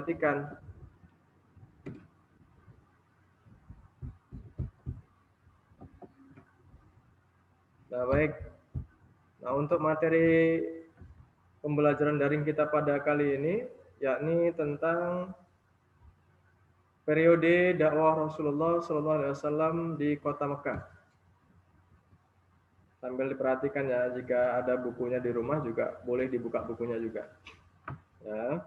Perhatikan. Nah, baik. Nah, untuk materi pembelajaran daring kita pada kali ini, yakni tentang periode dakwah Rasulullah SAW di kota Mekah. Sambil diperhatikan ya, jika ada bukunya di rumah juga boleh dibuka bukunya juga. Ya,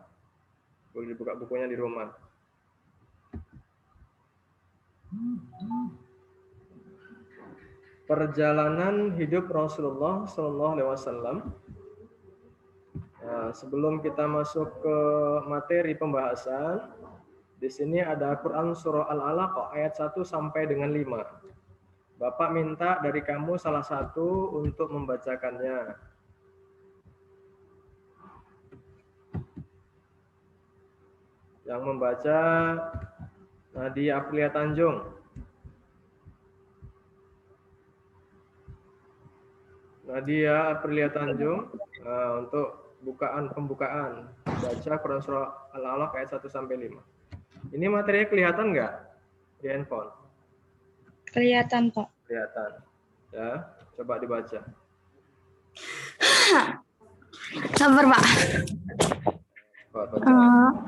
boleh dibuka bukunya di rumah. Perjalanan hidup Rasulullah SAW. Nah, sebelum kita masuk ke materi pembahasan, di sini ada Quran surah Al-Alaq ayat 1 sampai dengan 5. Bapak minta dari kamu salah satu untuk membacakannya. Yang membaca Nadia Aprilia Tanjung. Nadia Aprilia Tanjung untuk pembukaan baca Quran surah Al-Alaq ayat 1 sampai 5. Ini materinya kelihatan nggak di handphone? Kelihatan, Pak. Kelihatan. Ya, coba dibaca. Sabar, Pak. Baca.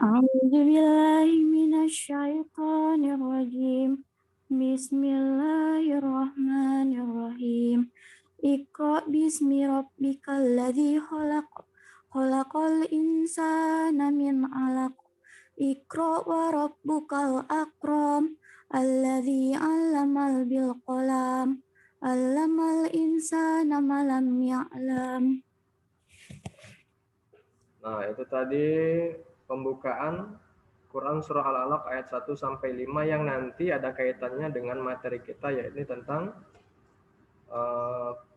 A'udzubillahi minasyaitonirrajim. Bismillahirrahmanirrahim. Iqra bismi rabbikal ladzi khalaq. Khalaqal insana min 'alaq. Iqra wa rabbukal akram. Alladzi 'allamal bil qalam. 'Allamal insana ma lam ya'lam. Nah, itu tadi pembukaan Quran surah Al-Alaq ayat 1 sampai 5 yang nanti ada kaitannya dengan materi kita, yaitu tentang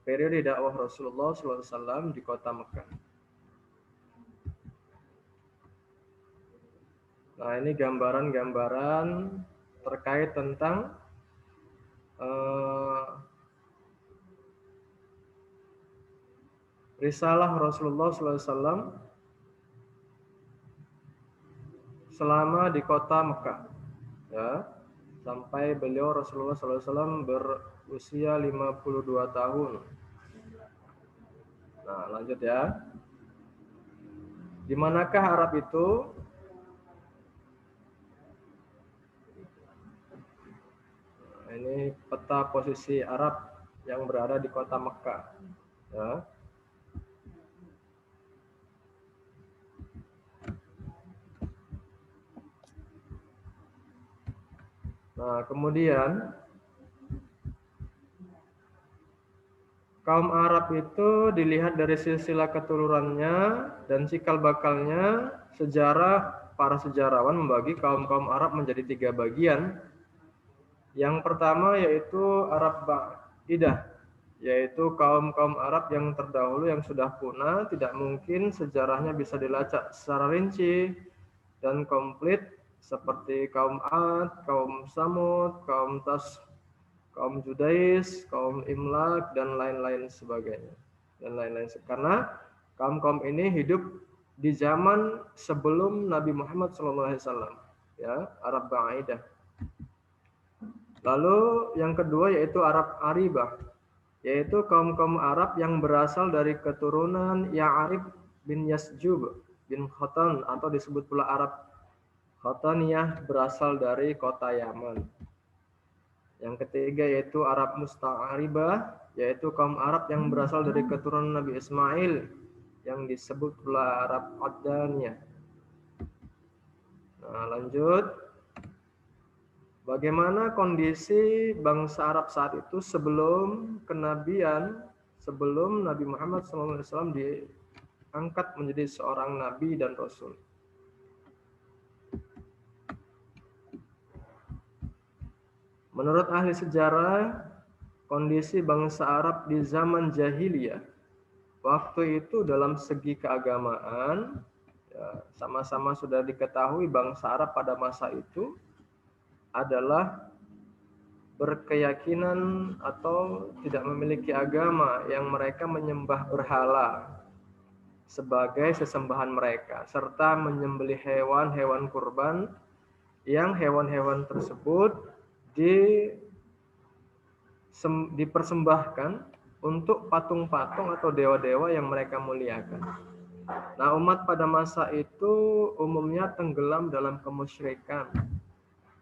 periode dakwah Rasulullah SAW di kota Mekah. Nah, ini gambaran-gambaran terkait tentang risalah Rasulullah SAW selama di kota Mekah, ya, sampai beliau Rasulullah SAW berusia 52 tahun. Nah, lanjut ya. Di manakah Arab itu? Nah, ini peta posisi Arab yang berada di kota Mekah, ya. Nah, kemudian kaum Arab itu dilihat dari silsilah keturunannya dan cikal bakalnya. Para sejarawan membagi kaum-kaum Arab menjadi 3 bagian. Yang pertama yaitu Arab Ba'idah, yaitu kaum-kaum Arab yang terdahulu yang sudah punah, tidak mungkin sejarahnya bisa dilacak secara rinci dan komplit, seperti kaum Ad, kaum Samud, kaum Tas, kaum Judais, kaum Imlak, dan lain-lain sebagainya. Karena kaum-kaum ini hidup di zaman sebelum Nabi Muhammad SAW, ya, Arab Ba'idah. Lalu yang kedua yaitu Arab Aribah, yaitu kaum-kaum Arab yang berasal dari keturunan Ya'rib bin Yasjub bin Khatan, atau disebut pula Arab Khataniyah, berasal dari kota Yaman. Yang ketiga yaitu Arab Musta'aribah, yaitu kaum Arab yang berasal dari keturunan Nabi Ismail, yang disebut pula Arab Addaniyah. Nah, lanjut. Bagaimana kondisi bangsa Arab saat itu sebelum kenabian, sebelum Nabi Muhammad SAW diangkat menjadi seorang nabi dan rasul? Menurut ahli sejarah, kondisi bangsa Arab di zaman jahiliyah waktu itu dalam segi keagamaan, ya, sama-sama sudah diketahui bangsa Arab pada masa itu adalah berkeyakinan atau tidak memiliki agama, yang mereka menyembah berhala sebagai sesembahan mereka, serta menyembelih hewan-hewan kurban yang hewan-hewan tersebut dipersembahkan untuk patung-patung atau dewa-dewa yang mereka muliakan. Nah, umat pada masa itu umumnya tenggelam dalam kemusyrikan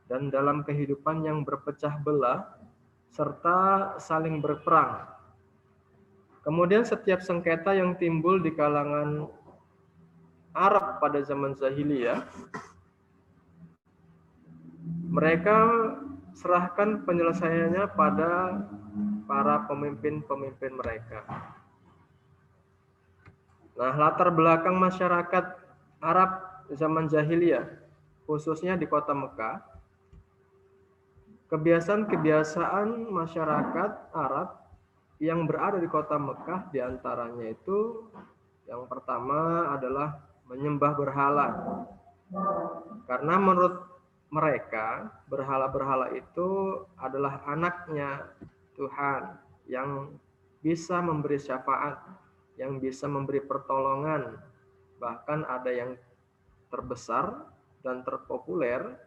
dan dalam kehidupan yang berpecah belah serta saling berperang. Kemudian setiap sengketa yang timbul di kalangan Arab pada zaman jahiliyah, mereka serahkan penyelesaiannya pada para pemimpin-pemimpin mereka. Nah, latar belakang masyarakat Arab zaman jahiliyah, khususnya di kota Mekah, kebiasaan-kebiasaan masyarakat Arab yang berada di kota Mekah diantaranya itu yang pertama adalah menyembah berhala. Karena menurut mereka berhala-berhala itu adalah anaknya Tuhan yang bisa memberi syafaat, yang bisa memberi pertolongan. Bahkan ada yang terbesar dan terpopuler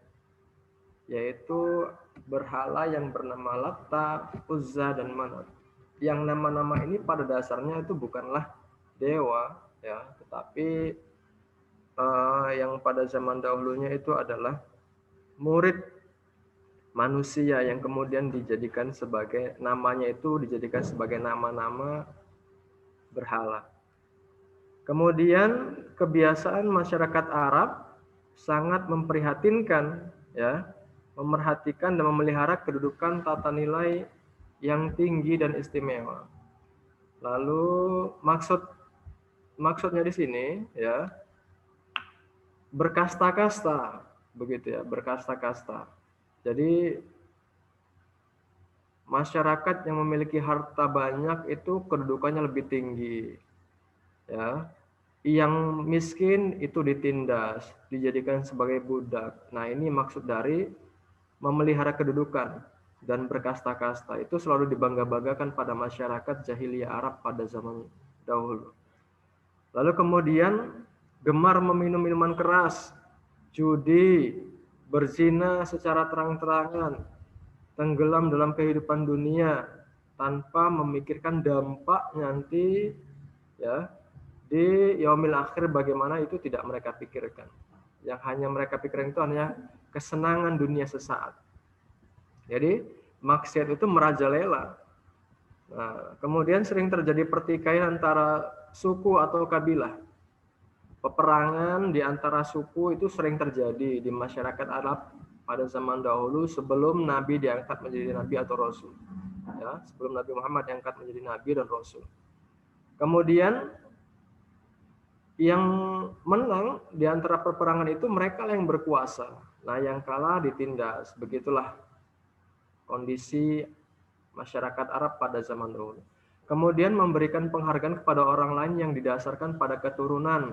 yaitu berhala yang bernama Latta, Uzza, dan Manat. Yang nama-nama ini pada dasarnya itu bukanlah dewa, ya, tetapi yang pada zaman dahulunya itu adalah murid manusia yang kemudian dijadikan sebagai namanya itu dijadikan sebagai nama-nama berhala. Kemudian kebiasaan masyarakat Arab sangat memprihatinkan, ya, memerhatikan dan memelihara kedudukan tata nilai yang tinggi dan istimewa. Lalu maksudnya di sini, ya, berkasta-kasta, begitu ya, berkasta-kasta. Jadi masyarakat yang memiliki harta banyak itu kedudukannya lebih tinggi, ya. Yang miskin itu ditindas, dijadikan sebagai budak. Nah, ini maksud dari memelihara kedudukan dan berkasta-kasta. Itu selalu dibangga-banggakan pada masyarakat jahiliyah Arab pada zaman dahulu. Lalu kemudian gemar meminum minuman keras, judi, berzina secara terang-terangan, tenggelam dalam kehidupan dunia tanpa memikirkan dampak nanti, ya, di yaumil akhir bagaimana itu tidak mereka pikirkan. Yang hanya mereka pikirkan itu hanya kesenangan dunia sesaat. Jadi maksiat itu merajalela. Nah, kemudian sering terjadi pertikaian antara suku atau kabilah. Peperangan di antara suku itu sering terjadi di masyarakat Arab pada zaman dahulu sebelum Nabi diangkat menjadi Nabi atau Rasul. Ya, sebelum Nabi Muhammad diangkat menjadi Nabi dan Rasul. Kemudian yang menang di antara peperangan itu mereka yang berkuasa. Nah, yang kalah ditindas. Begitulah kondisi masyarakat Arab pada zaman dahulu. Kemudian memberikan penghargaan kepada orang lain yang didasarkan pada keturunan,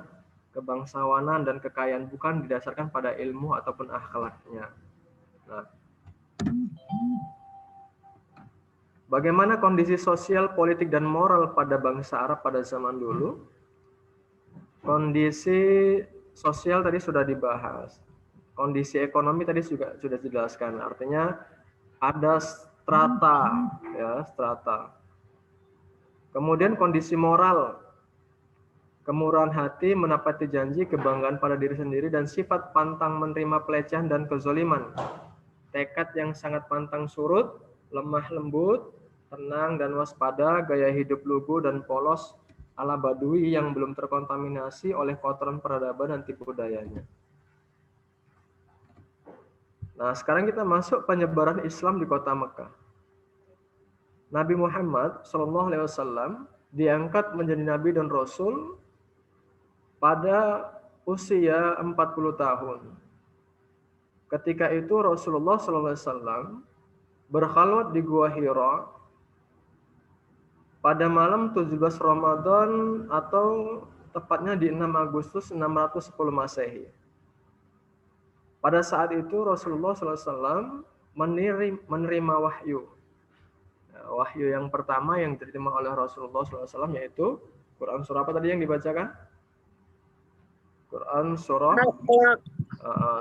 kebangsawanan, dan kekayaan, bukan didasarkan pada ilmu ataupun akhlaknya. Nah, bagaimana kondisi sosial, politik, dan moral pada bangsa Arab pada zaman dulu? Kondisi sosial tadi sudah dibahas. Kondisi ekonomi tadi juga sudah dijelaskan. Artinya ada strata, ya, strata. Kemudian kondisi moral, kemurahan hati, menepati janji, kebanggaan pada diri sendiri, dan sifat pantang menerima pelecehan dan kezaliman. Tekad yang sangat pantang surut, lemah lembut, tenang dan waspada, gaya hidup lugu dan polos ala Badui yang belum terkontaminasi oleh kotoran peradaban dan tipu dayanya. Nah, sekarang kita masuk penyebaran Islam di kota Mekah. Nabi Muhammad SAW diangkat menjadi Nabi dan Rasul pada usia 40 tahun. Ketika itu Rasulullah SAW berkhalwat di Gua Hira pada malam 17 Ramadan atau tepatnya di 6 Agustus 610 Masehi. Pada saat itu Rasulullah SAW menerima wahyu. Wahyu yang pertama yang diterima oleh Rasulullah SAW yaitu Quran surah apa tadi yang dibacakan? Quran surah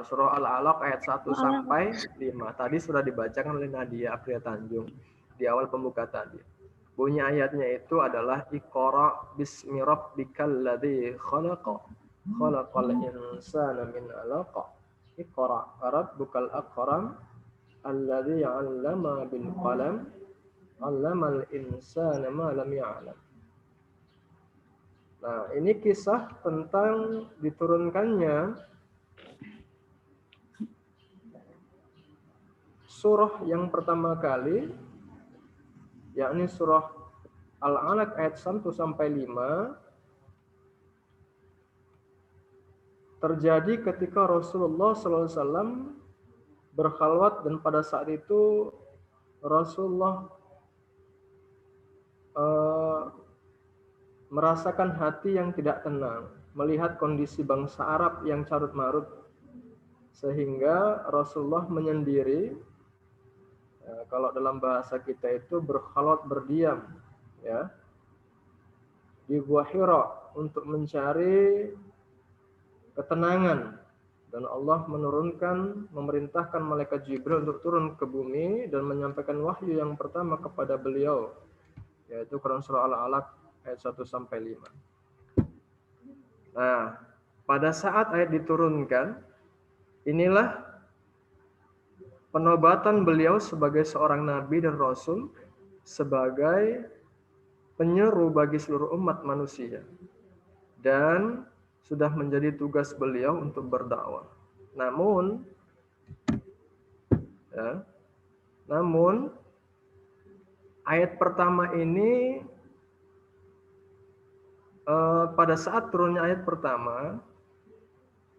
surah Al-Alaq ayat 1 sampai 5. Tadi sudah dibacakan oleh Nadia Apria Tanjung di awal pembuka tadi. Bunyi ayatnya itu adalah Iqra bismi rabbikal ladzi khalaq khalaqal insana min 'alaq. Iqra rabbukal akram alladzi 'allama bil qalam 'allamal insana ma lam ya'lam. Nah, ini kisah tentang diturunkannya surah yang pertama kali, yakni surah Al-Alaq ayat 1 sampai 5, terjadi ketika Rasulullah SAW berkhalwat, dan pada saat itu Rasulullah merasakan hati yang tidak tenang, melihat kondisi bangsa Arab yang carut marut, sehingga Rasulullah menyendiri. Kalau dalam bahasa kita itu berkhalwat, berdiam, ya, di Gua Hira untuk mencari ketenangan, dan Allah memerintahkan malaikat Jibril untuk turun ke bumi dan menyampaikan wahyu yang pertama kepada beliau, yaitu Quran surah Al-Alaq ayat 1 sampai 5. Nah, pada saat ayat diturunkan, inilah penobatan beliau sebagai seorang nabi dan rasul, sebagai penyeru bagi seluruh umat manusia, dan sudah menjadi tugas beliau untuk berdakwah. Namun ayat pertama ini, pada saat turunnya ayat pertama,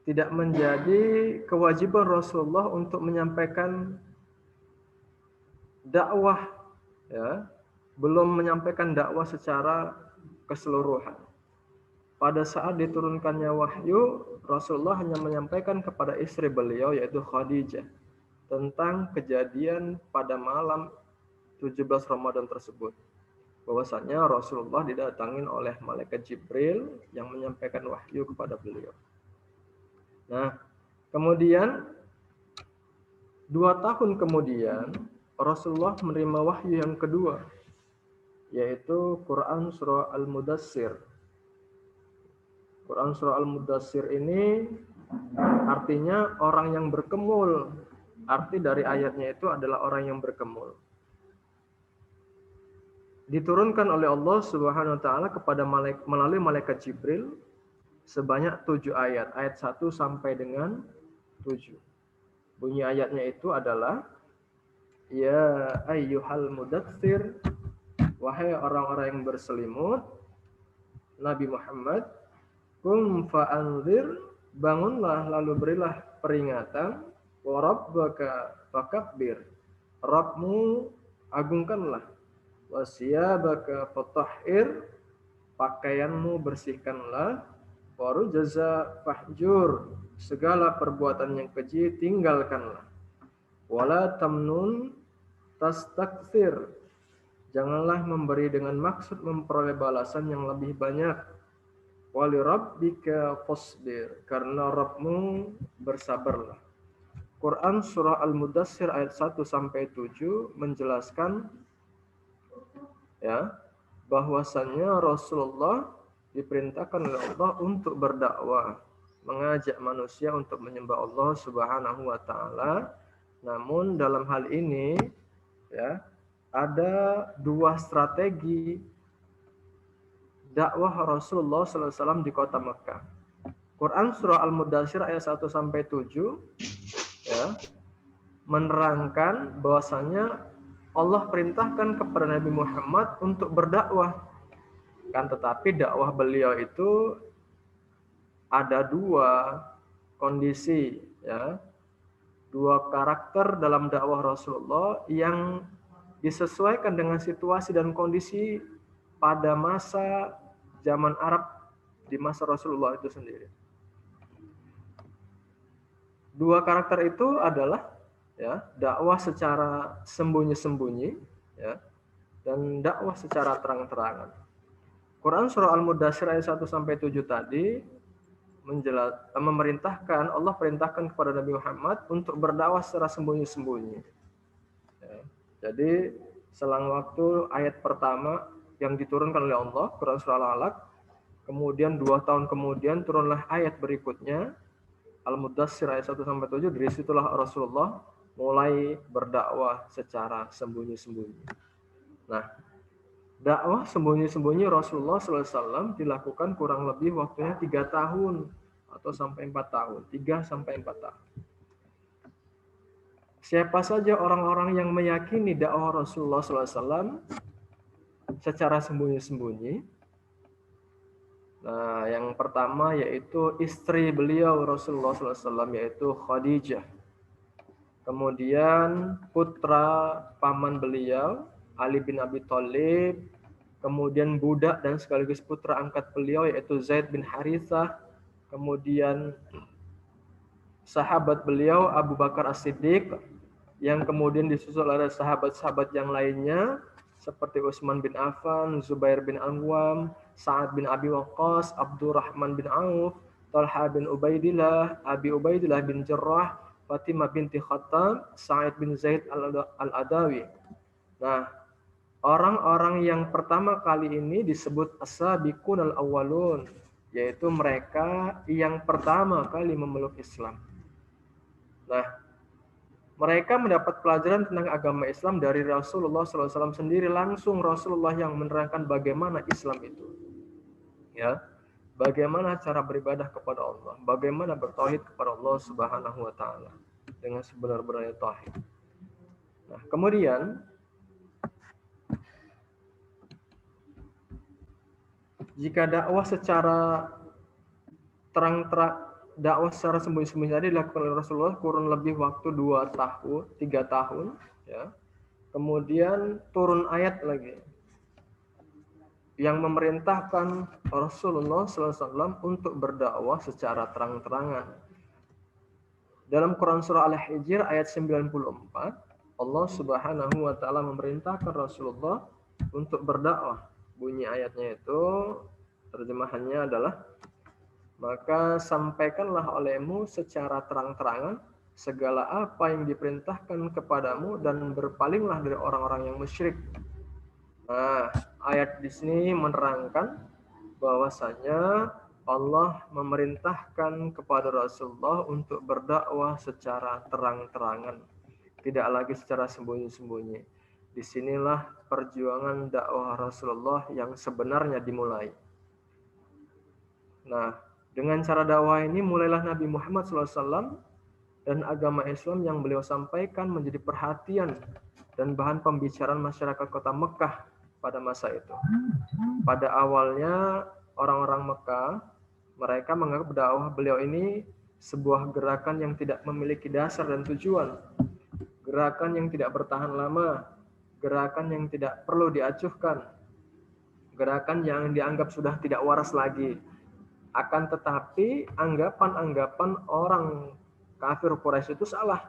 tidak menjadi kewajiban Rasulullah untuk menyampaikan dakwah, ya, belum menyampaikan dakwah secara keseluruhan. Pada saat diturunkannya wahyu, Rasulullah hanya menyampaikan kepada istri beliau, yaitu Khadijah, tentang kejadian pada malam 17 Ramadan tersebut, bahwasanya Rasulullah didatangin oleh malaikat Jibril yang menyampaikan wahyu kepada beliau. Nah, kemudian 2 tahun kemudian Rasulullah menerima wahyu yang kedua, yaitu Quran surah Al-Mudassir. Quran surah Al-Mudassir ini artinya orang yang berkemul. Arti dari ayatnya itu adalah orang yang berkemul. Diturunkan oleh Allah Subhanahu wa taala kepada melalui malaikat Jibril sebanyak 7 ayat, ayat 1 sampai dengan 7. Bunyi ayatnya itu adalah, ya ayyuhal mudatsir, wahai orang-orang yang berselimut, Nabi Muhammad, qum fa'anzir, bangunlah lalu berilah peringatan, wa rabbaka fakabbir, Rabbmu agungkanlah, wa siyabaka fatahhir, pakaianmu bersihkanlah, waru jaza fahjur, segala perbuatan yang keji tinggalkanlah, wala tamnun tastakthir, janganlah memberi dengan maksud memperoleh balasan yang lebih banyak, wali rabbika fasbir, karena Rabbmu bersabarlah. Quran surah Al-Mudassir ayat 1 sampai 7 menjelaskan, ya, bahwasannya Rasulullah diperintahkan oleh Allah untuk berdakwah, mengajak manusia untuk menyembah Allah Subhanahu wa taala. Namun dalam hal ini, ya, ada 2 strategi dakwah Rasulullah SAW di kota Mekah. Quran surah Al-Mudassir ayat 1 sampai 7, ya, menerangkan bahwasanya Allah perintahkan kepada Nabi Muhammad untuk berdakwah. Kan tetapi dakwah beliau itu ada 2 kondisi, ya, 2 karakter dalam dakwah Rasulullah yang disesuaikan dengan situasi dan kondisi pada masa zaman Arab di masa Rasulullah itu sendiri. 2 karakter itu adalah, ya, dakwah secara sembunyi-sembunyi, ya, dan dakwah secara terang-terangan. Quran surah Al-Mudassir ayat 1 sampai 7 tadi memerintahkan, Allah perintahkan kepada Nabi Muhammad untuk berdakwah secara sembunyi-sembunyi. Ya. Jadi selang waktu ayat pertama yang diturunkan oleh Allah, Quran Surah Al-Alaq, kemudian 2 tahun kemudian turunlah ayat berikutnya, Al-Mudassir ayat 1-7, dari situlah Rasulullah mulai berdakwah secara sembunyi-sembunyi. Nah, dakwah sembunyi-sembunyi Rasulullah SAW dilakukan kurang lebih waktunya 3 tahun atau sampai 4 tahun, 3 sampai 4 tahun. Siapa saja orang-orang yang meyakini dakwah Rasulullah SAW secara sembunyi-sembunyi? Nah, yang pertama yaitu istri beliau Rasulullah SAW, yaitu Khadijah. Kemudian putra paman beliau Ali bin Abi Thalib. Kemudian budak dan sekaligus putra angkat beliau yaitu Zaid bin Harithah. Kemudian sahabat beliau Abu Bakar As-Siddiq, yang kemudian disusul oleh sahabat-sahabat yang lainnya seperti Utsman bin Affan, Zubair bin Awam, Sa'ad bin Abi Waqqas, Abdurrahman bin Auf, Talha bin Ubaidillah, Abi Ubaidillah bin Jarrah, Fatimah binti Khattab, Sa'id bin Zaid al-Adawi. Nah, orang-orang yang pertama kali ini disebut as-sabiqun al-awwalun, yaitu mereka yang pertama kali memeluk Islam. Nah, mereka mendapat pelajaran tentang agama Islam dari Rasulullah SAW sendiri, langsung Rasulullah yang menerangkan bagaimana Islam itu. Ya, bagaimana cara beribadah kepada Allah, bagaimana bertauhid kepada Allah Subhanahu wa taala dengan sebenar-benarnya tauhid. Nah, kemudian jika dakwah secara terang-terang, dakwah secara sembunyi-sembunyi tadi dilakukan oleh Rasulullah kurun lebih waktu 2 tahun, 3 tahun, ya. Kemudian turun ayat lagi yang memerintahkan Rasulullah SAW untuk berdakwah secara terang-terangan. Dalam Quran Surah Al-Hijr ayat 94, Allah Subhanahu wa taala memerintahkan Rasulullah untuk berdakwah. Bunyi ayatnya itu, terjemahannya adalah, maka sampaikanlah olehmu secara terang-terangan segala apa yang diperintahkan kepadamu dan berpalinglah dari orang-orang yang musyrik. Nah, ayat di sini menerangkan bahwasanya Allah memerintahkan kepada Rasulullah untuk berdakwah secara terang-terangan, tidak lagi secara sembunyi-sembunyi. Disinilah perjuangan dakwah Rasulullah yang sebenarnya dimulai. Nah, dengan cara dakwah ini mulailah Nabi Muhammad SAW dan agama Islam yang beliau sampaikan menjadi perhatian dan bahan pembicaraan masyarakat kota Mekah pada masa itu. Pada awalnya orang-orang Mekah, mereka menganggap dakwah beliau ini sebuah gerakan yang tidak memiliki dasar dan tujuan, gerakan yang tidak bertahan lama, gerakan yang tidak perlu diacuhkan, gerakan yang dianggap sudah tidak waras lagi. Akan tetapi anggapan-anggapan orang kafir Quraisy itu salah.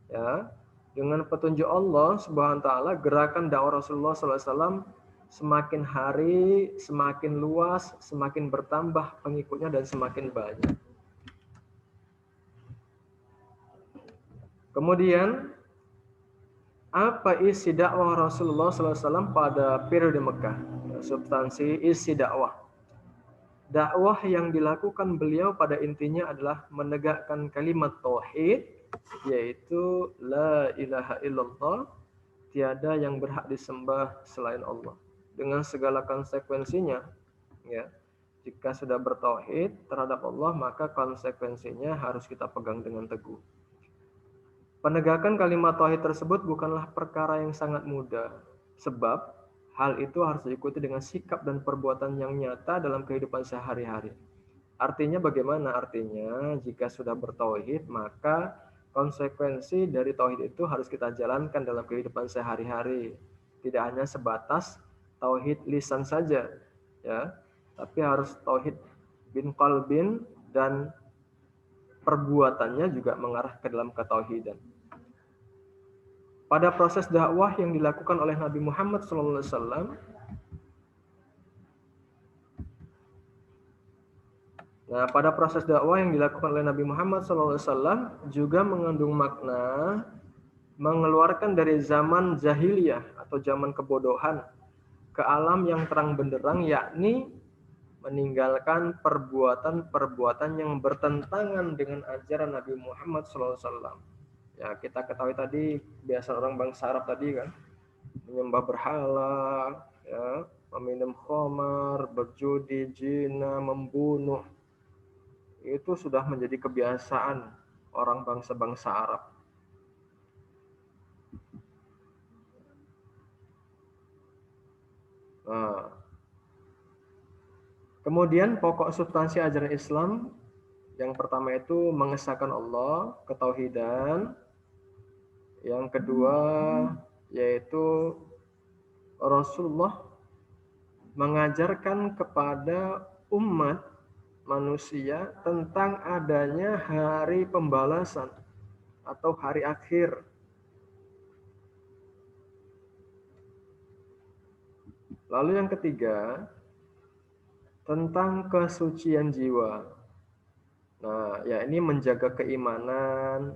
Ya, dengan petunjuk Allah Subhanahu wa taala, gerakan dakwah Rasulullah SAW semakin hari semakin luas, semakin bertambah pengikutnya dan semakin banyak. Kemudian apa isi dakwah Rasulullah SAW pada periode Mekah? Substansi isi dakwah. Dakwah yang dilakukan beliau pada intinya adalah menegakkan kalimat tauhid, yaitu la ilaha illallah, tiada yang berhak disembah selain Allah, dengan segala konsekuensinya. Ya, jika sudah bertauhid terhadap Allah, maka konsekuensinya harus kita pegang dengan teguh. Penegakan kalimat tauhid tersebut bukanlah perkara yang sangat mudah, sebab hal itu harus diikuti dengan sikap dan perbuatan yang nyata dalam kehidupan sehari-hari. Artinya bagaimana? Artinya jika sudah bertauhid, maka konsekuensi dari tauhid itu harus kita jalankan dalam kehidupan sehari-hari. Tidak hanya sebatas tauhid lisan saja, ya, tapi harus tauhid bin qalbin dan perbuatannya juga mengarah ke dalam ketauhidan. Pada proses dakwah yang dilakukan oleh Nabi Muhammad SAW, Nah, pada proses dakwah yang dilakukan oleh Nabi Muhammad SAW juga mengandung makna mengeluarkan dari zaman jahiliyah atau zaman kebodohan ke alam yang terang benderang, yakni meninggalkan perbuatan-perbuatan yang bertentangan dengan ajaran Nabi Muhammad SAW. Ya, kita ketahui tadi biasa orang bangsa Arab tadi kan, menyembah berhala, ya, meminum khamar, berjudi, zina, membunuh. Itu sudah menjadi kebiasaan orang bangsa-bangsa Arab. Nah, kemudian pokok substansi ajaran Islam yang pertama itu mengesahkan Allah, ketauhidan. Yang kedua yaitu Rasulullah mengajarkan kepada umat manusia tentang adanya hari pembalasan atau hari akhir. Lalu yang ketiga, tentang kesucian jiwa. Nah, ya ini menjaga keimanan,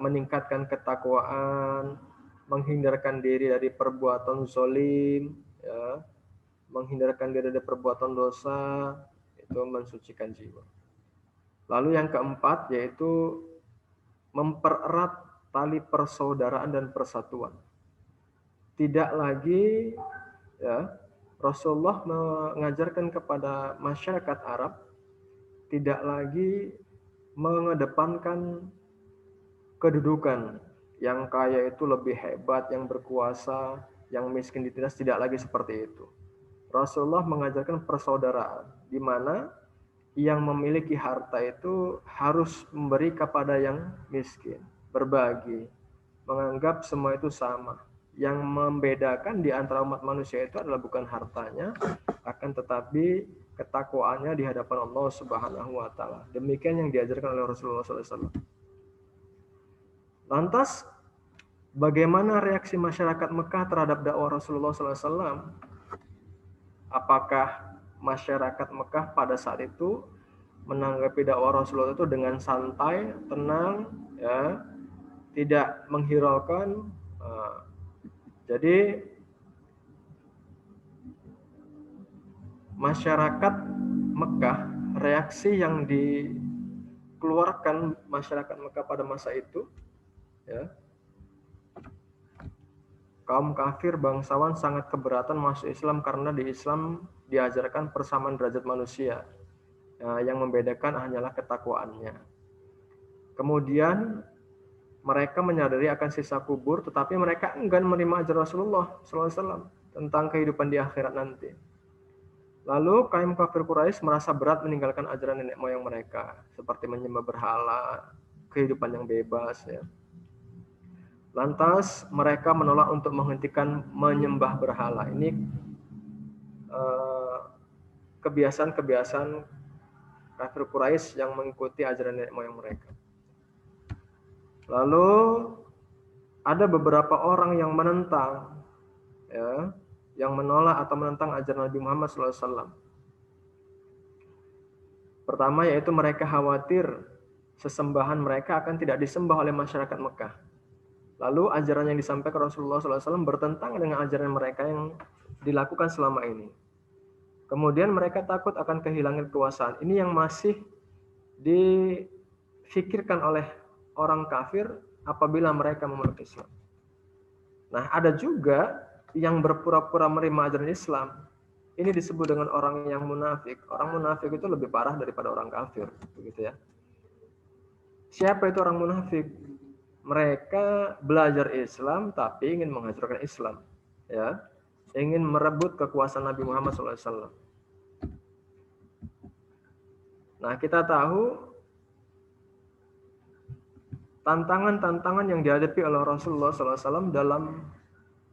meningkatkan ketakwaan, menghindarkan diri dari perbuatan zalim, ya, menghindarkan diri dari perbuatan dosa, itu mensucikan jiwa. Lalu yang keempat yaitu mempererat tali persaudaraan dan persatuan. Tidak lagi, ya, Rasulullah mengajarkan kepada masyarakat Arab tidak lagi mengedepankan kedudukan, yang kaya itu lebih hebat, yang berkuasa, yang miskin ditindas, tidak lagi seperti itu. Rasulullah mengajarkan persaudaraan, di mana yang memiliki harta itu harus memberi kepada yang miskin, berbagi, menganggap semua itu sama. Yang membedakan di antara umat manusia itu adalah bukan hartanya, akan tetapi ketakwaannya di hadapan Allah Subhanahu wa taala. Demikian yang diajarkan oleh Rasulullah SAW. Lantas, bagaimana reaksi masyarakat Mekah terhadap dakwah Rasulullah SAW? Apakah masyarakat Mekah pada saat itu menanggapi dakwah Rasulullah itu dengan santai, tenang, ya, tidak menghiraukan? Jadi masyarakat Mekah, reaksi yang dikeluarkan masyarakat Mekah pada masa itu, ya, kaum kafir bangsawan sangat keberatan masuk Islam karena di Islam diajarkan persamaan derajat manusia. Yang membedakan hanyalah ketakwaannya. Kemudian mereka menyadari akan sisa kubur, tetapi mereka enggan menerima ajaran Rasulullah SAW tentang kehidupan di akhirat nanti. Lalu kaum kafir Quraisy merasa berat meninggalkan ajaran nenek moyang mereka, seperti menyembah berhala, kehidupan yang bebas, ya. Lantas mereka menolak untuk menghentikan menyembah berhala. Ini kebiasaan-kebiasaan kafir Quraisy yang mengikuti ajaran nenek moyang mereka. Lalu ada beberapa orang yang menentang, ya, yang menolak atau menentang ajaran Nabi Muhammad SAW. Pertama yaitu mereka khawatir sesembahan mereka akan tidak disembah oleh masyarakat Mekah. Lalu ajaran yang disampaikan Rasulullah SAW bertentangan dengan ajaran mereka yang dilakukan selama ini. Kemudian mereka takut akan kehilangan kekuasaan. Ini yang masih difikirkan oleh orang kafir apabila mereka memeluk Islam. Nah, ada juga yang berpura-pura menerima ajaran Islam. Ini disebut dengan orang yang munafik. Orang munafik itu lebih parah daripada orang kafir, begitu ya. Siapa itu orang munafik? Mereka belajar Islam tapi ingin menghancurkan Islam, ya. Ingin merebut kekuasaan Nabi Muhammad SAW. Nah, kita tahu tantangan-tantangan yang dihadapi oleh Rasulullah SAW dalam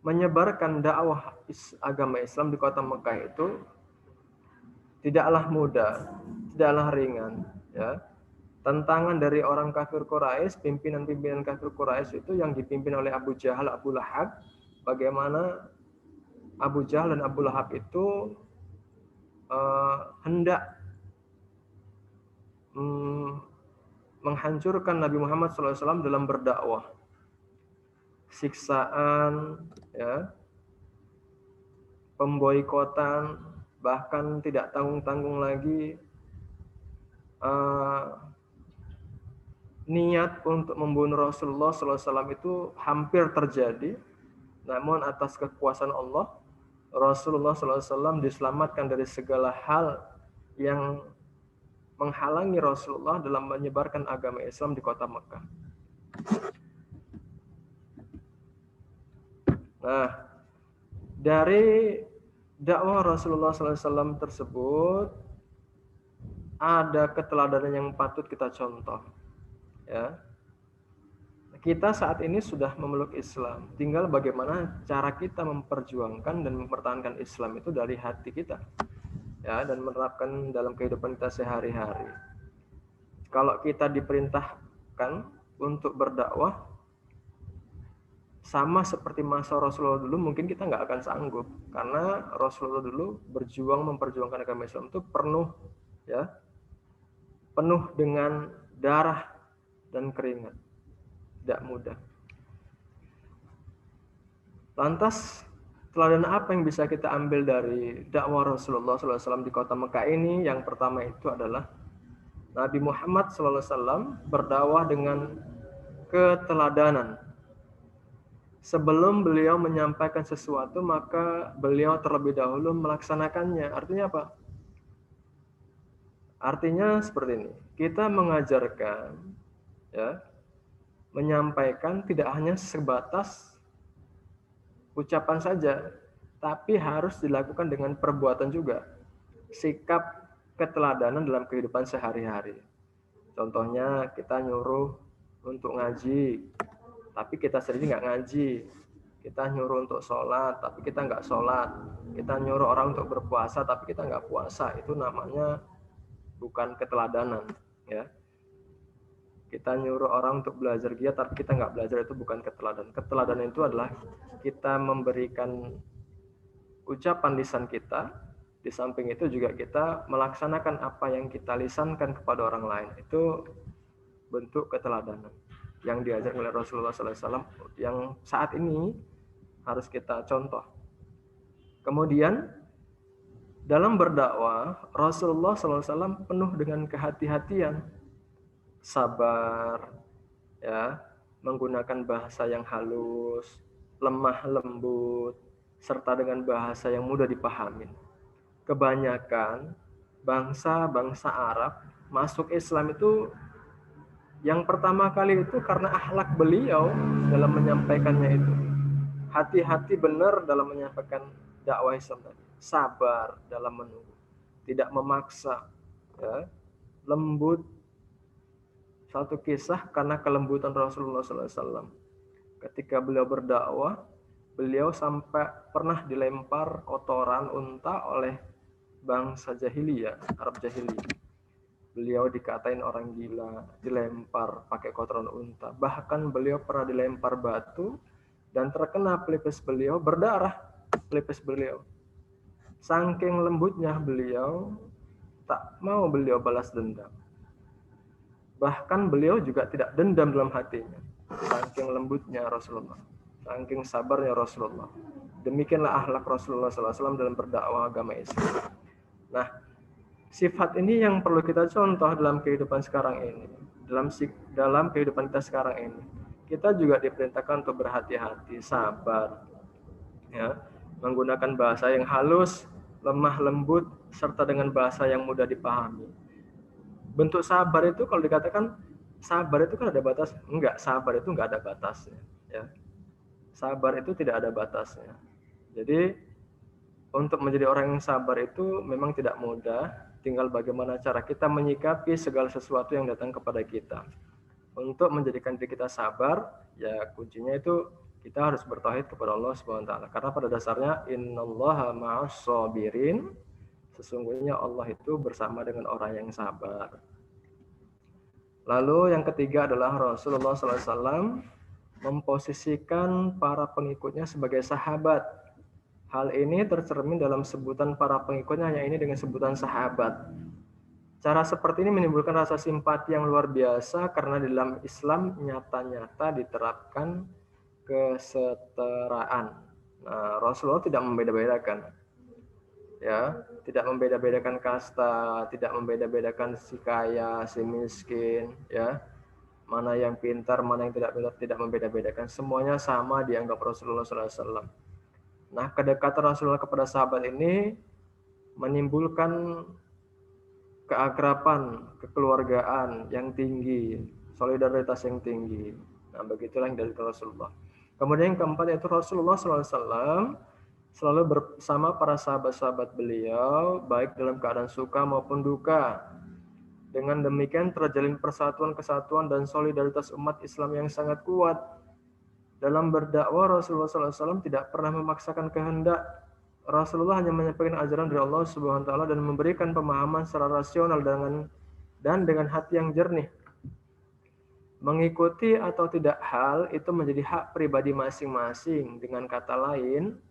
menyebarkan dakwah agama Islam di kota Mekah itu tidaklah mudah, tidaklah ringan, ya. Tantangan dari orang kafir Quraisy, pimpinan-pimpinan kafir Quraisy itu yang dipimpin oleh Abu Jahal, Abu Lahab, bagaimana Abu Jahal dan Abu Lahab itu hendak menghancurkan Nabi Muhammad SAW dalam berdakwah. Siksaan, ya, pemboikotan, bahkan tidak tanggung-tanggung lagi niat untuk membunuh Rasulullah SAW itu hampir terjadi. Namun atas kekuasaan Allah, Rasulullah SAW diselamatkan dari segala hal yang menghalangi Rasulullah dalam menyebarkan agama Islam di kota Mekah. Nah, dari dakwah Rasulullah SAW tersebut ada keteladanan yang patut kita contoh. Ya, kita saat ini sudah memeluk Islam. Tinggal bagaimana cara kita memperjuangkan dan mempertahankan Islam itu dari hati kita, ya, dan menerapkan dalam kehidupan kita sehari-hari. Kalau kita diperintahkan untuk berdakwah sama seperti masa Rasulullah dulu, mungkin kita nggak akan sanggup, karena Rasulullah dulu berjuang memperjuangkan agama Islam itu penuh dengan darah dan keringat, tidak mudah. Lantas teladan apa yang bisa kita ambil dari dakwah Rasulullah SAW di kota Mekah ini? Yang pertama itu adalah Nabi Muhammad SAW berdakwah dengan keteladanan. Sebelum beliau menyampaikan sesuatu, maka beliau terlebih dahulu melaksanakannya. Artinya apa? Artinya seperti ini. Kita mengajarkan, ya, menyampaikan tidak hanya sebatas ucapan saja, tapi harus dilakukan dengan perbuatan juga. Sikap keteladanan dalam kehidupan sehari-hari. Contohnya kita nyuruh untuk ngaji, tapi kita sendiri nggak ngaji. Kita nyuruh untuk sholat, tapi kita nggak sholat. Kita nyuruh orang untuk berpuasa, tapi kita nggak puasa. Itu namanya bukan keteladanan, ya. Kita nyuruh orang untuk belajar giat, tapi kita nggak belajar, itu bukan keteladanan. Keteladanan itu adalah kita memberikan ucapan lisan kita, di samping itu juga kita melaksanakan apa yang kita lisankan kepada orang lain. Itu bentuk keteladanan yang diajar oleh Rasulullah SAW, yang saat ini harus kita contoh. Kemudian dalam berdakwah, Rasulullah SAW penuh dengan kehati-hatian, sabar, ya, menggunakan bahasa yang halus, lemah lembut, serta dengan bahasa yang mudah dipahami. Kebanyakan bangsa-bangsa Arab masuk Islam itu yang pertama kali itu karena akhlak beliau dalam menyampaikannya itu. Hati-hati benar dalam menyampaikan dakwah Islam tadi. Sabar dalam menunggu, tidak memaksa, ya, lembut. Satu kisah karena kelembutan Rasulullah SAW. Ketika beliau berdakwah, beliau sampai pernah dilempar kotoran unta oleh bangsa jahiliyah, Arab jahiliyah. Beliau dikatain orang gila, dilempar pakai kotoran unta. Bahkan beliau pernah dilempar batu dan terkena pelipis beliau, berdarah pelipis beliau. Saking lembutnya beliau, tak mau beliau balas dendam. Bahkan beliau juga tidak dendam dalam hatinya. Saking lembutnya Rasulullah, saking sabarnya Rasulullah. Demikianlah akhlak Rasulullah SAW dalam berdakwah agama Islam. Nah, sifat ini yang perlu kita contoh dalam kehidupan sekarang ini. Dalam kehidupan kita sekarang ini, kita juga diperintahkan untuk berhati-hati, sabar, ya, menggunakan bahasa yang halus, lemah lembut, serta dengan bahasa yang mudah dipahami. Bentuk sabar itu kalau dikatakan sabar itu kan ada batas, enggak, sabar itu enggak ada batasnya, ya. Sabar itu tidak ada batasnya. Jadi untuk menjadi orang yang sabar itu memang tidak mudah, tinggal bagaimana cara kita menyikapi segala sesuatu yang datang kepada kita. Untuk menjadikan diri kita sabar, ya kuncinya itu kita harus bertauhid kepada Allah SWT. Karena pada dasarnya innallaha ma'as sabirin, sesungguhnya Allah itu bersama dengan orang yang sabar. Lalu yang ketiga adalah Rasulullah SAW memposisikan para pengikutnya sebagai sahabat. Hal ini tercermin dalam sebutan para pengikutnya, yang ini dengan sebutan sahabat. Cara seperti ini menimbulkan rasa simpati yang luar biasa karena di dalam Islam nyata-nyata diterapkan kesetaraan. Nah, Rasulullah tidak membeda-bedakan, ya, tidak membeda-bedakan kasta, tidak membeda-bedakan si kaya, si miskin, ya, mana yang pintar, mana yang tidak pintar, tidak membeda-bedakan. Semuanya sama dianggap Rasulullah SAW. Nah, kedekatan Rasulullah kepada sahabat ini menimbulkan keakraban, kekeluargaan yang tinggi, solidaritas yang tinggi. Nah, begitulah yang dari Rasulullah. Kemudian yang keempat yaitu Rasulullah SAW selalu bersama para sahabat-sahabat beliau, baik dalam keadaan suka maupun duka. Dengan demikian terjalin persatuan, kesatuan, dan solidaritas umat Islam yang sangat kuat. Dalam berdakwah, Rasulullah SAW tidak pernah memaksakan kehendak. Rasulullah hanya menyampaikan ajaran dari Allah Subhanahu wa taala dan memberikan pemahaman secara rasional dengan hati yang jernih. Mengikuti atau tidak hal itu menjadi hak pribadi masing-masing. Dengan kata lain,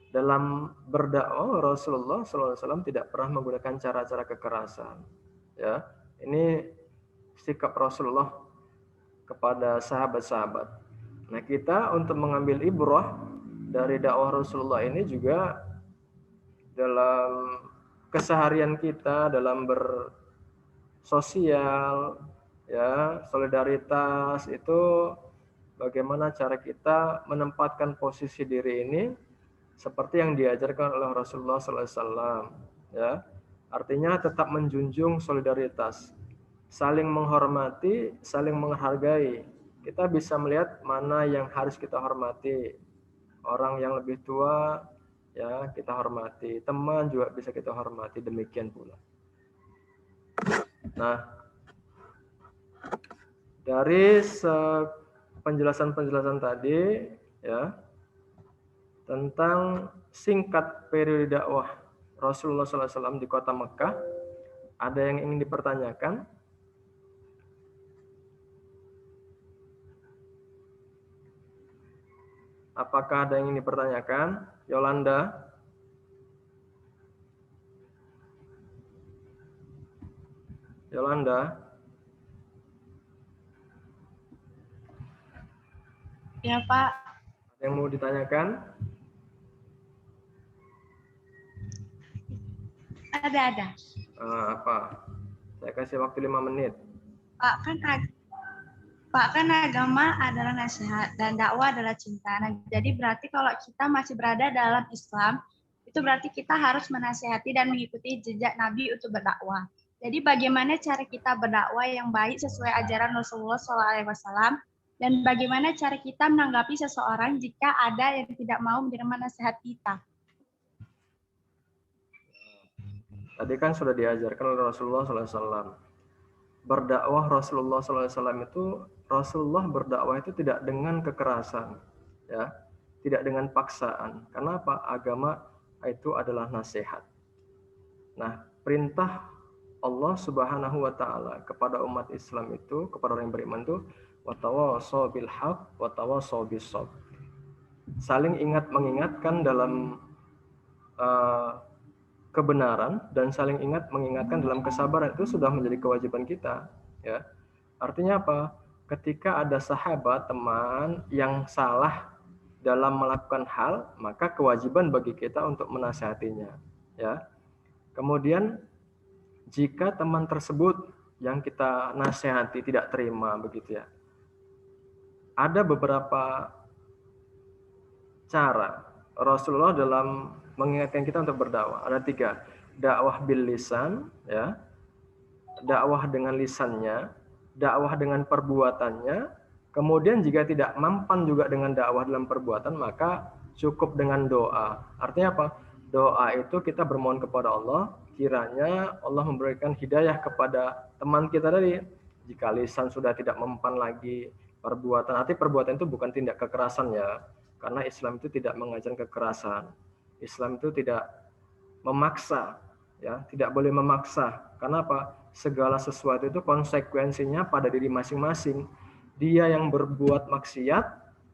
dalam berdakwah Rasulullah SAW tidak pernah menggunakan cara-cara kekerasan. Ya, ini sikap Rasulullah kepada sahabat-sahabat. Nah, kita untuk mengambil ibrah dari dakwah Rasulullah ini juga dalam keseharian kita, dalam bersosial, ya, solidaritas itu bagaimana cara kita menempatkan posisi diri ini seperti yang diajarkan oleh Rasulullah SAW, ya. Artinya tetap menjunjung solidaritas, saling menghormati, saling menghargai. Kita bisa melihat mana yang harus kita hormati. Orang yang lebih tua, ya, kita hormati. Teman juga bisa kita hormati, demikian pula. Nah, dari penjelasan-penjelasan tadi, ya, tentang singkat periode dakwah Rasulullah SAW di kota Mekah, ada yang ingin dipertanyakan? Apakah ada yang ingin dipertanyakan? Yolanda? Yolanda? Ya, Pak. Ada yang mau ditanyakan? Ada. Apa? Saya kasih waktu 5 menit. Pak, kan agama adalah nasihat dan dakwah adalah cinta. Nah, jadi berarti kalau kita masih berada dalam Islam, itu berarti kita harus menasihati dan mengikuti jejak Nabi untuk berdakwah. Jadi bagaimana cara kita berdakwah yang baik sesuai ajaran Rasulullah SAW, dan bagaimana cara kita menanggapi seseorang jika ada yang tidak mau menerima nasihat kita? Tadi kan sudah diajarkan oleh Rasulullah SAW. Berdakwah Rasulullah SAW itu, Rasulullah berdakwah itu tidak dengan kekerasan, ya, tidak dengan paksaan. Karena apa? Agama itu adalah nasihat. Nah, perintah Allah Subhanahu wa taala kepada umat Islam itu, kepada orang yang beriman itu, watawassaw bil haq watawassaw bis sabr. Saling ingat mengingatkan dalam kebenaran dan saling ingat mengingatkan dalam kesabaran, itu sudah menjadi kewajiban kita, ya. Artinya apa? Ketika ada sahabat, teman yang salah dalam melakukan hal, maka kewajiban bagi kita untuk menasihatinya, ya. Kemudian jika teman tersebut yang kita nasihati tidak terima, begitu ya, ada beberapa cara Rasulullah dalam mengingatkan kita untuk berdakwah. Ada 3. Dakwah bil lisan, ya. Dakwah dengan lisannya, dakwah dengan perbuatannya. Kemudian jika tidak mampan juga dengan dakwah dalam perbuatan, maka cukup dengan doa. Artinya apa? Doa itu kita bermohon kepada Allah, kiranya Allah memberikan hidayah kepada teman kita tadi. Jika lisan sudah tidak mempan lagi, perbuatan, arti perbuatan itu bukan tindak kekerasan, ya. Karena Islam itu tidak mengajarkan kekerasan. Islam itu tidak memaksa, ya, tidak boleh memaksa. Karena apa? Segala sesuatu itu konsekuensinya pada diri masing-masing. Dia yang berbuat maksiat,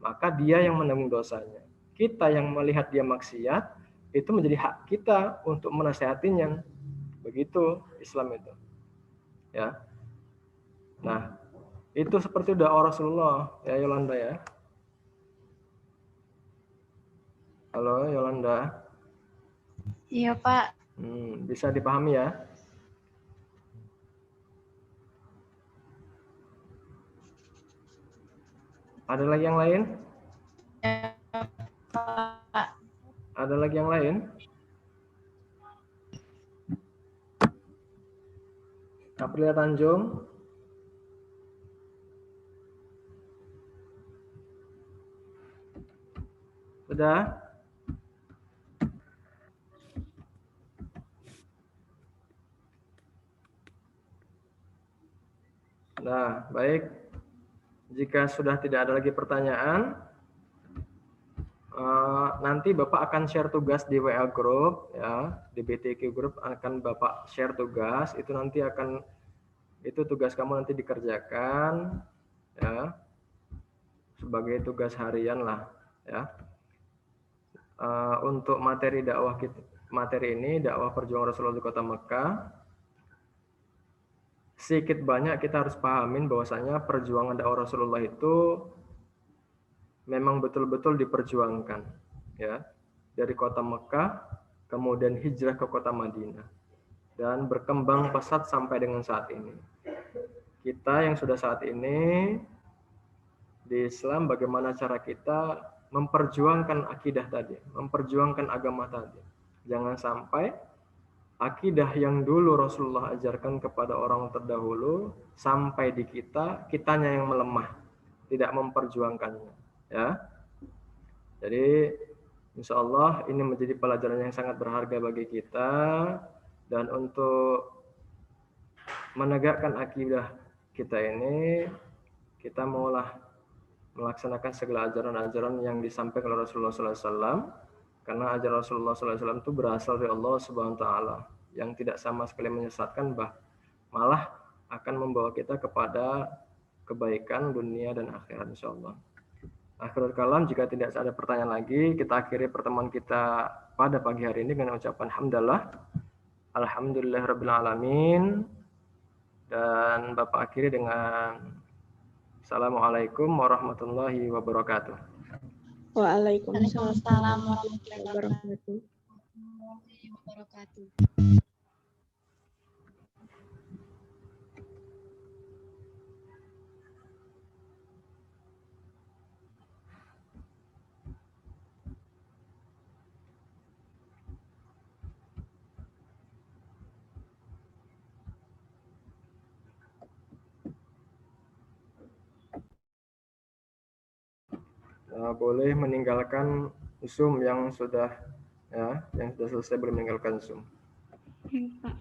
maka dia yang menanggung dosanya. Kita yang melihat dia maksiat, itu menjadi hak kita untuk menasihatinya. Begitu Islam itu. ya. Nah, itu seperti dakwah Rasulullah ya Yolanda ya. Halo Yolanda. Iya, Pak. Bisa dipahami ya? Ada lagi yang lain? Ya, Pak. Ada lagi yang lain? Aprilia Tanjung. Sudah? Nah, baik. Jika sudah tidak ada lagi pertanyaan, nanti Bapak akan share tugas di WA Group ya, di BTQ Group akan Bapak share tugas, itu nanti itu tugas kamu nanti dikerjakan ya, sebagai tugas harian lah ya. Untuk materi dakwah materi ini dakwah perjuangan Rasulullah di Kota Mekah, sedikit banyak kita harus pahamin bahwasanya perjuangan dakwah Rasulullah itu memang betul-betul diperjuangkan ya, dari Kota Mekah kemudian hijrah ke Kota Madinah dan berkembang pesat sampai dengan saat ini. Kita yang sudah saat ini di Islam, bagaimana cara kita memperjuangkan akidah tadi, memperjuangkan agama tadi. Jangan sampai akidah yang dulu Rasulullah ajarkan kepada orang terdahulu sampai di kitanya yang melemah, tidak memperjuangkannya. Ya, jadi insya Allah ini menjadi pelajaran yang sangat berharga bagi kita, dan untuk menegakkan akidah kita ini, kita maulah melaksanakan segala ajaran-ajaran yang disampaikan oleh Rasulullah SAW, karena ajaran Rasulullah SAW itu berasal dari Allah Subhanahu Wa Taala yang tidak sama sekali menyesatkan, malah akan membawa kita kepada kebaikan dunia dan akhirat insyaallah. Akhirul kalam, jika tidak ada pertanyaan lagi, kita akhiri pertemuan kita pada pagi hari ini dengan ucapan alhamdulillahirabbil alamin, dan Bapak akhiri dengan Assalamualaikum warahmatullahi wabarakatuh. Waalaikumsalam warahmatullahi wabarakatuh. Boleh meninggalkan Zoom yang sudah selesai, boleh meninggalkan Zoom. Ya, Pak.